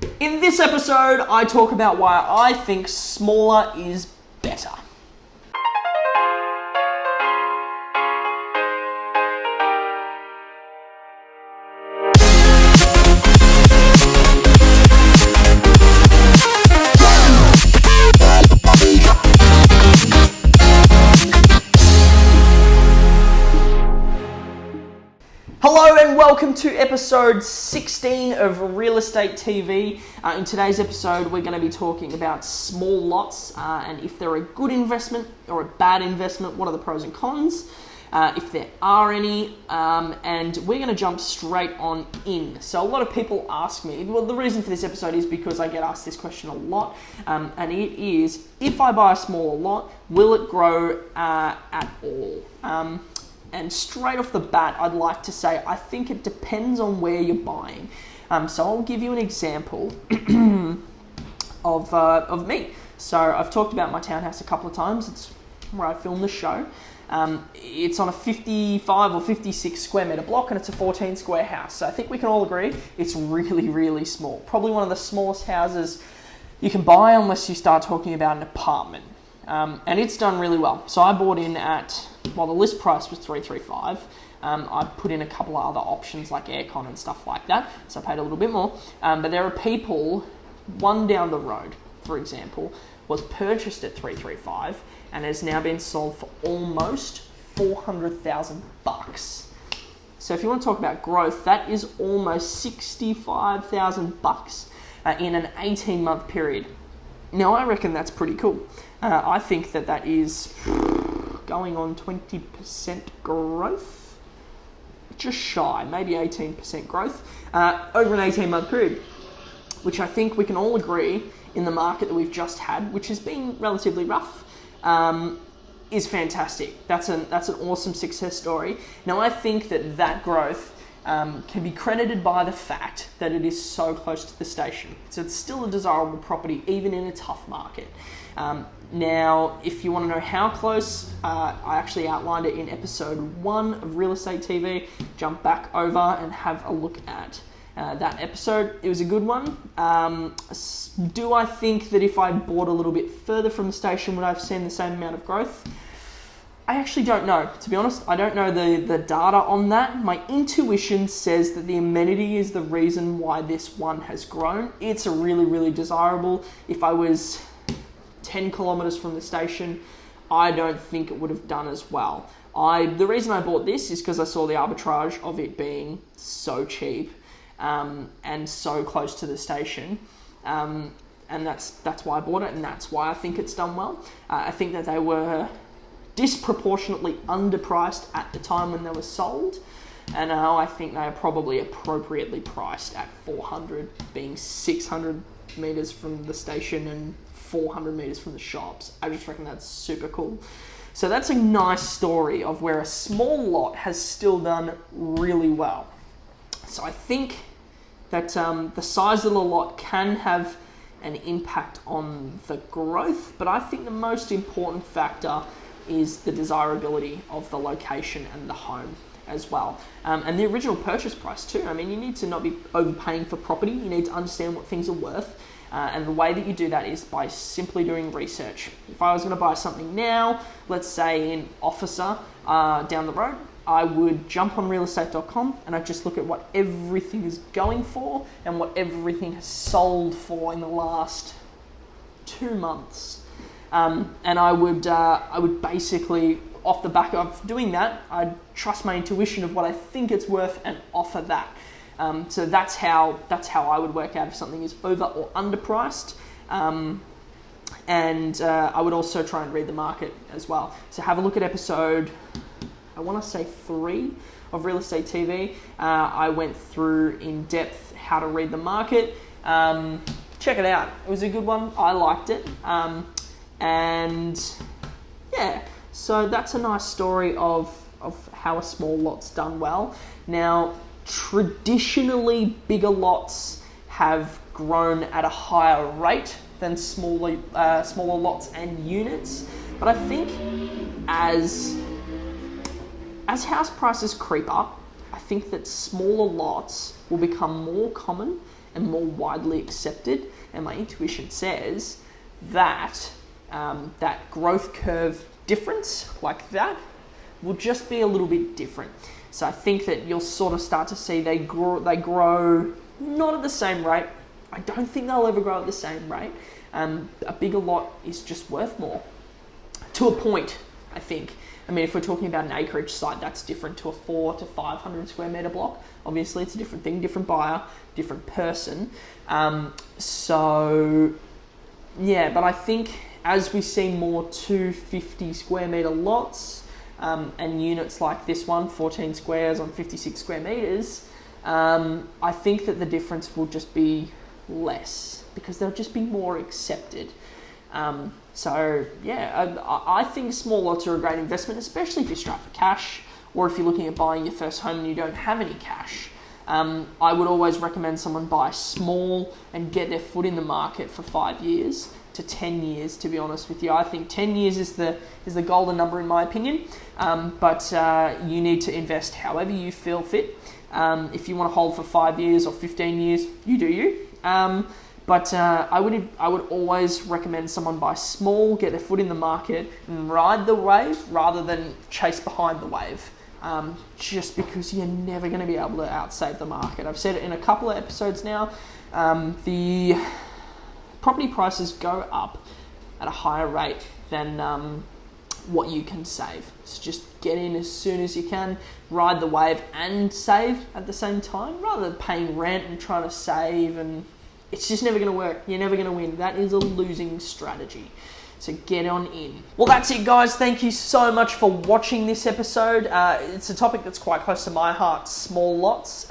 In this episode, I talk about why I think smaller is better. Hello and welcome to episode 16 of Real Estate TV. In today's episode, we're going to be talking about small lots and if they're a good investment or a bad investment, what are the pros and cons, if there are any, and we're going to jump straight on in. So a lot of people ask me, well, the reason for this episode is because I get asked this question a lot, and it is, if I buy a smaller lot, will it grow at all? And straight off the bat, I'd like to say I think it depends on where you're buying. So I'll give you an example of me. So I've talked about my townhouse a couple of times. It's where I film the show. It's on a 55 or 56 square metre block and it's a 14 square house. So I think we can all agree it's really, really small. Probably one of the smallest houses you can buy unless you start talking about an apartment. And it's done really well. So I bought in at, well, the list price was $335. I put in a couple of other options like aircon and stuff like that, so I paid a little bit more. But there are people, one down the road, for example, was purchased at $335 and has now been sold for almost $400,000. So if you want to talk about growth, that is almost $65,000 in an 18-month period. Now, I reckon that's pretty cool. I think that is going on 20% growth, just shy, maybe 18% growth over an 18-month period, which I think we can all agree in the market that we've just had, which has been relatively rough, is fantastic. That's an awesome success story. Now, I think that growth can be credited by the fact that it is so close to the station. So it's still a desirable property, even in a tough market. Now, if you want to know how close, I actually outlined it in episode 1 of Real Estate TV. Jump back over and have a look at that episode. It was a good one. Do I think that if I bought a little bit further from the station, would I have seen the same amount of growth? I actually don't know, to be honest. I don't know the data on that. My intuition says that the amenity is the reason why this one has grown. It's a really, really desirable. If I was 10 kilometers from the station, I don't think it would have done as well. The reason I bought this is because I saw the arbitrage of it being so cheap and so close to the station. And that's why I bought it, and that's why I think it's done well. I think that they were disproportionately underpriced at the time when they were sold, and now I think they are probably appropriately priced at $400, being 600 meters from the station and 400 meters from the shops. I just reckon that's super cool. So that's a nice story of where a small lot has still done really well. So I think that the size of the lot can have an impact on the growth, but I think the most important factor is the desirability of the location and the home as well. And the original purchase price too. I mean, you need to not be overpaying for property. You need to understand what things are worth. And the way that you do that is by simply doing research. If I was going to buy something now, let's say in Officer down the road, I would jump on realestate.com and I'd just look at what everything is going for and what everything has sold for in the last 2 months. And I would basically, off the back of doing that, I'd trust my intuition of what I think it's worth and offer that. So that's how I would work out if something is over or underpriced. And I would also try and read the market as well. So have a look at episode, I want to say 3 of Real Estate TV. I went through in depth how to read the market. Check it out. It was a good one. I liked it. And yeah, so that's a nice story of how a small lot's done well. Now, traditionally, bigger lots have grown at a higher rate than smaller lots and units. But I think as house prices creep up, I think that smaller lots will become more common and more widely accepted. And my intuition says that that growth curve difference like that will just be a little bit different. So I think that you'll sort of start to see they grow not at the same rate. I don't think they'll ever grow at the same rate. A bigger lot is just worth more. To a point, I think. I mean, if we're talking about an acreage site, that's different to a 400 to 500 square metre block. Obviously, it's a different thing, different buyer, different person. So, yeah, but I think as we see more 250 square metre lots and units like this one, 14 squares on 56 square metres, I think that the difference will just be less because they'll just be more accepted. So yeah, I think small lots are a great investment, especially if you're strapped for cash or if you're looking at buying your first home and you don't have any cash. I would always recommend someone buy small and get their foot in the market for 5 years to 10 years, to be honest with you. I think 10 years is the golden number in my opinion, but you need to invest however you feel fit. If you want to hold for 5 years or 15 years, you do you. But I would always recommend someone buy small, get their foot in the market, and ride the wave rather than chase behind the wave. Just because you're never going to be able to outsave the market. I've said it in a couple of episodes now. The property prices go up at a higher rate than what you can save. So just get in as soon as you can, ride the wave and save at the same time, rather than paying rent and trying to save, and it's just never going to work. You're never going to win. That is a losing strategy. So get on in. Well, that's it, guys. Thank you so much for watching this episode. It's a topic that's quite close to my heart, small lots,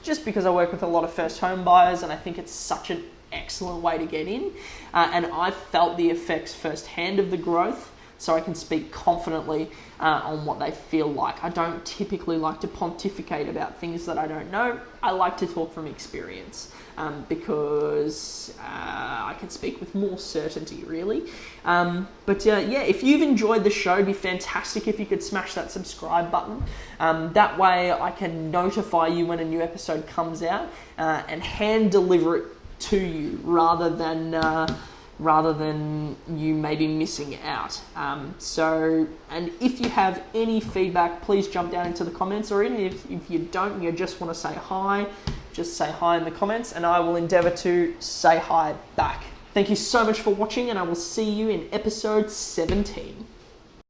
just because I work with a lot of first home buyers and I think it's such an excellent way to get in. And I've felt the effects firsthand of the growth, so I can speak confidently on what they feel like. I don't typically like to pontificate about things that I don't know. I like to talk from experience because I can speak with more certainty, really. But yeah, if you've enjoyed the show, it'd be fantastic if you could smash that subscribe button. That way I can notify you when a new episode comes out and hand deliver it to you rather than you maybe missing out. And if you have any feedback, please jump down into the comments, or even if you don't, you just want to say hi, just say hi in the comments and I will endeavour to say hi back. Thank you so much for watching, and I will see you in episode 17.